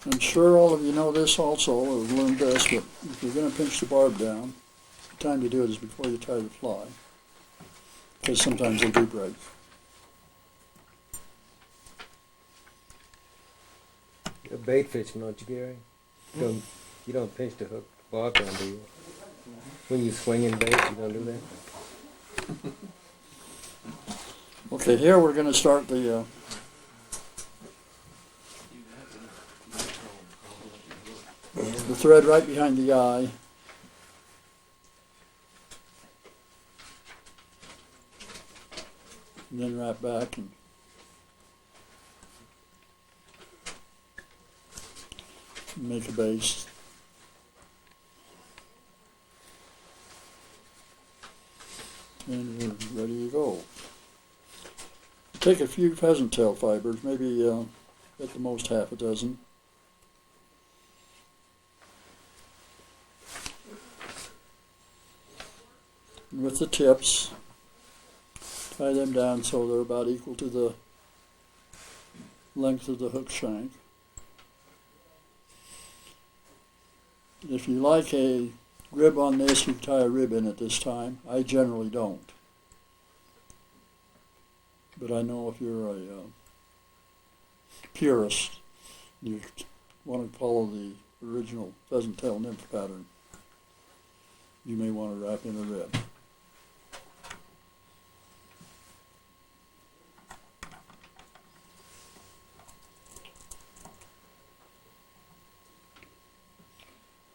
I'm sure all of you know this also, or have learned this, but if you're going to pinch the barb down, the time to do it is before you tie the fly, because sometimes they do break. You're bait fishing, don't you, Gary? You don't pinch the hook barb down, do you? When you swinging bait, you don't do that? Okay, here we're going to start the thread right behind the eye. And then wrap back and make a base. And we're ready to go. Take a few pheasant tail fibers, maybe at the most half a dozen. And with the tips, tie them down so they're about equal to the length of the hook shank. If you like a rib on this, you tie a rib in at this time. I generally don't. But I know if you're a purist, you want to follow the original pheasant tail nymph pattern, you may want to wrap in a rib.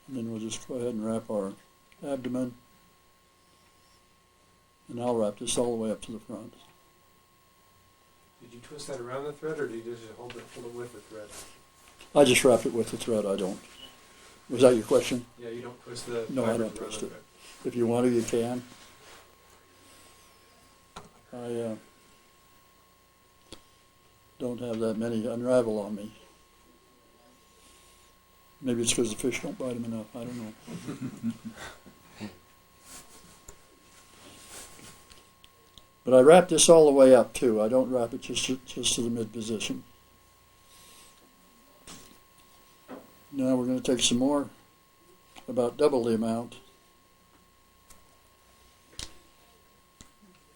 And then we'll just go ahead and wrap our abdomen, and I'll wrap this all the way up to the front. Did you twist that around the thread, or did you just hold it with the thread? I just wrap it with the thread, I don't. Was that your question? Yeah, you don't twist the No, I don't twist it. If you want to, you can. I don't have that many unravel on me. Maybe it's because the fish don't bite them enough, I don't know. But I wrap this all the way up too. I don't wrap it just to the mid position. Now we're going to take some more, about double the amount,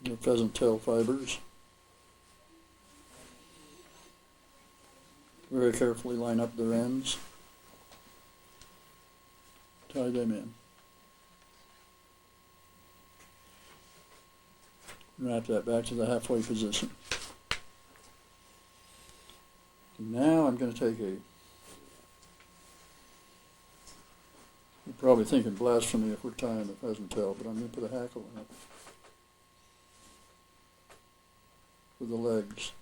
of pheasant tail fibers. Very carefully line up their ends. Tie them in. Wrap that back to the halfway position. Now I'm going to take you're probably thinking blasphemy if we're tying the pheasant tail, but I'm going to put a hackle in it for the legs.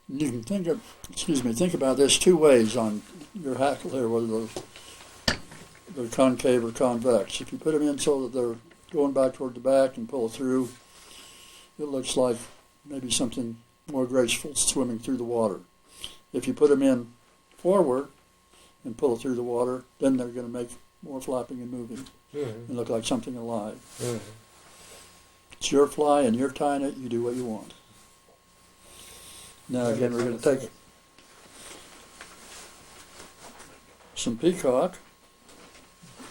You can think about this two ways on your hackle here, whether they're concave or convex. If you put them in so that they're going back toward the back and pull through, it looks like maybe something more graceful swimming through the water. If you put them in forward and pull through the water, then they're going to make more flapping and moving and look like something alive. It's your fly and you're tying it, you do what you want. Now again, we're going to take some peacock.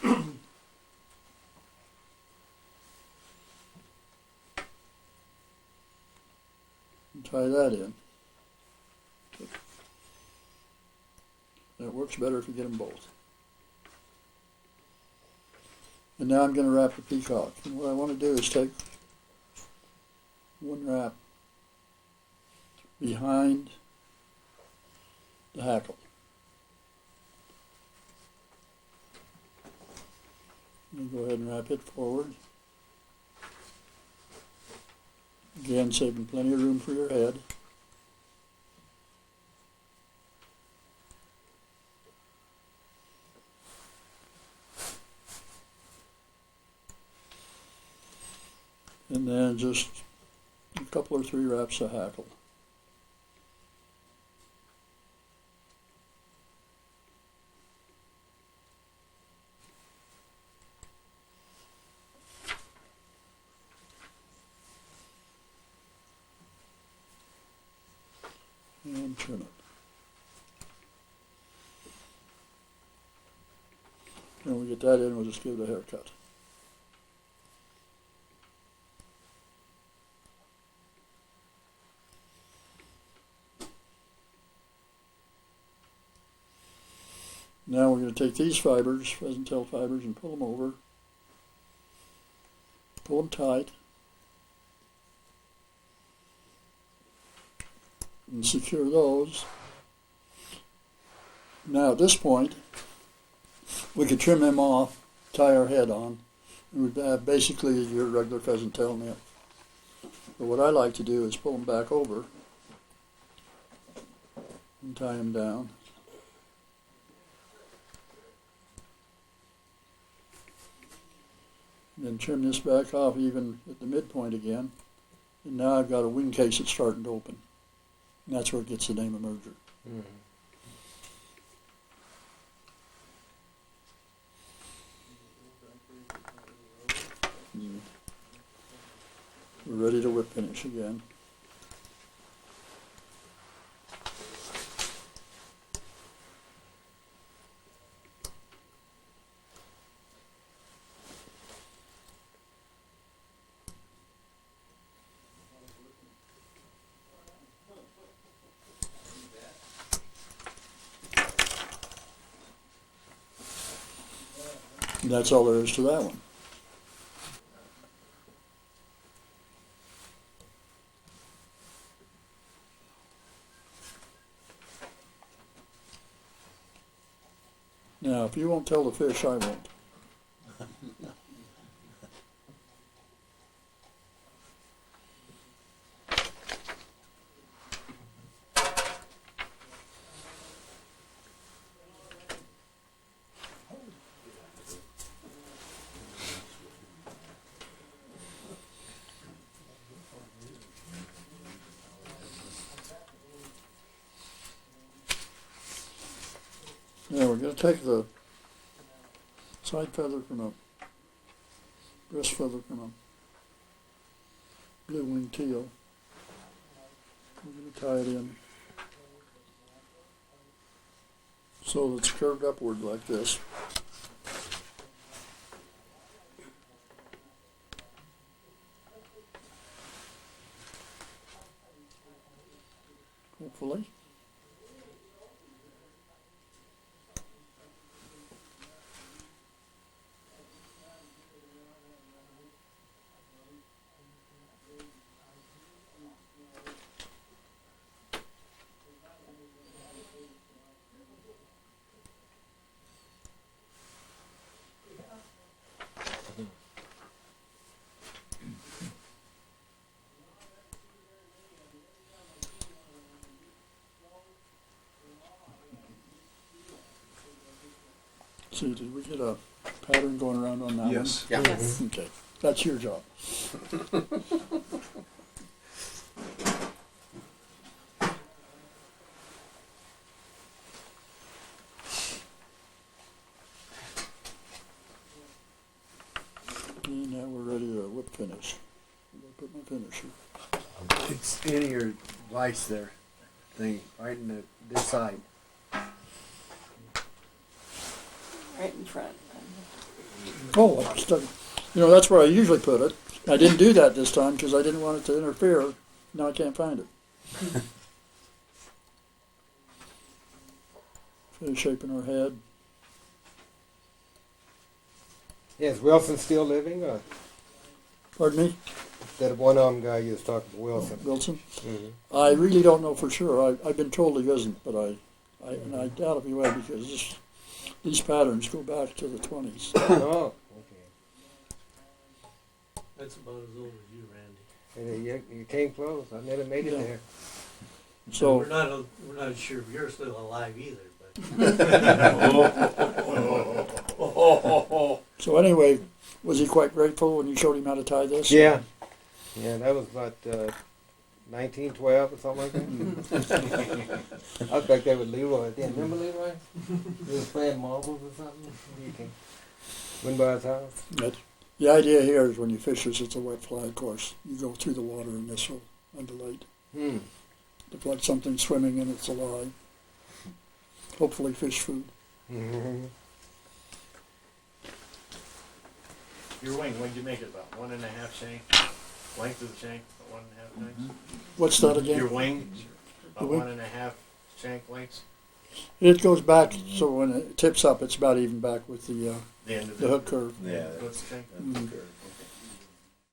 And tie that in. That works better if you get them both. And now I'm going to wrap the peacock. And what I want to do is take one wrap behind the hackle. And go ahead and wrap it forward. Again, saving plenty of room for your head. And then just a couple or three wraps of hackle. and trim it. When we get that in, we'll just give it a haircut. Now we're going to take these fibers, pheasant tail fibers, and pull them over. Pull them tight. And secure those. Now at this point, we could trim them off, tie our head on, and we'd have basically your regular pheasant tail net. But what I like to do is pull them back over and tie them down. And then trim this back off even at the midpoint again. And now I've got a wing case that's starting to open. And that's where it gets the name emerger. Mm-hmm. We're ready to whip finish again. And that's all there is to that one. Now, if you won't tell the fish, I won't. Now we're going to take the side feather from a breast feather from a blue winged teal. We're going to tie it in so that it's curved upward like this. Hopefully. See, did we get a pattern going around on that Yes. one? Yeah. Yes. Okay, that's your job. And now we're ready to whip finish. I'm gonna put my finisher. It's in your vice there, thing, right in this side. Right in front. Oh, I stuck. You know, that's where I usually put it. I didn't do that this time because I didn't want it to interfere. Now I can't find it. Finish shaping our head. Yeah, is Wilson still living, or Pardon me, that one armed guy you was talking to, Wilson? Wilson? Mm-hmm. I really don't know for sure. I've been told he isn't, but and I doubt if he will because these patterns go back to the 20s. Oh, okay. That's about as old as you, Randy. And you came close. I never made it Yeah. there. So We're not sure if you're still alive either, but. So anyway, was he quite grateful when you showed him how to tie this? Yeah. Yeah, that was about 1912 or something like that. I was back there with Leroy then. Remember Leroy? He was playing marbles or something. You can win by his house. The idea here is when you fish this, it's a wet fly, of course. You go through the water and this will undulate. Hmm. Look like something swimming and it's alive. Hopefully fish food. Mhm. Your wing, what'd you make it about? 1.5 shank? Length of the shank, about 1.5 times? What's that again? Your wing, The about wing? 1.5 shank lengths? It goes back, so when it tips up, it's about even back with the The end of hook curve. Yeah, What's the shank? Mm. curve.